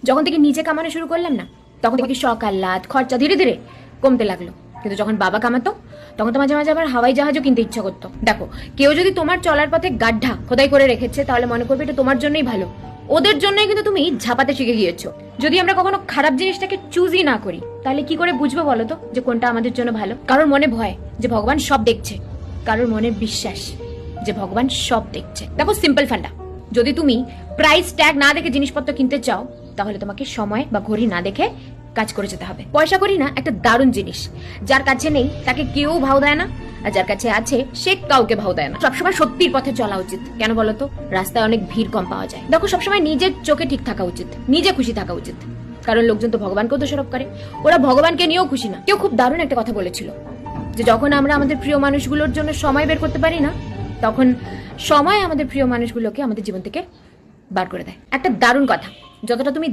যখন থেকে নিজে কামানো শুরু করলাম না, তখন থেকে শখ আহ্লাদ খরচা ধীরে ধীরে কমতে লাগলো। কিন্তু যখন বাবা কামাতো, তখন তো মাঝে মাঝে আবার হাওয়াই জাহাজও কিনতে ইচ্ছা করতো। দেখো, কেউ যদি তোমার চলার পথে গাড্ডা খোদাই করে রেখেছে, তাহলে মনে করবে এটা তোমার জন্যই ভালো, ওদের জন্যই কিন্তু তুমি ঝাপাতে শিখে গিয়েছো। যদি আমরা কখনো খারাপ জিনিসটাকে চুজই না করি, তাহলে কি করে বুঝবো বলো তো যে কোনটা আমাদের জন্য ভালো? কারোর মনে ভয় যে ভগবান সব দেখছে, কারোর মনে বিশ্বাস যে ভগবান সব দেখছে। দেখো, সিম্পল ফান্ডা, যদি তুমি প্রাইস ট্যাগ না দেখে জিনিসপত্র কিনতে চাও, তাহলে তোমাকে সময় বা ঘড়ি না দেখে কাজ করে যেতে হবে। পয়সা করি না একটা দারুণ জিনিস, যার কাছে নেই তাকে কেউ ভাও দেয় না, আর যার কাছে আছে সে কাউকে ভাও দেয় না। সবসময় সত্যির পথে চলা উচিত। কেন বলতো? রাস্তায় অনেক ভিড় কম পাওয়া যায়। দেখো, সবসময় নিজের চোখে ঠিক থাকা উচিত, নিজে খুশি থাকা উচিত। কারণ লোকজন তো ভগবানকেও দোষারোপ করে, ওরা ভগবানকে নিয়েও খুশি না। কেউ খুব দারুণ একটা কথা বলেছিল যে যখন আমরা আমাদের প্রিয় মানুষগুলোর জন্য সময় বের করতে পারি না, তখন সময় আমাদের প্রিয় মানুষগুলোকে আমাদের জীবন থেকে বার করে দেয়। একটা দারুণ কথা, যতটা তুমি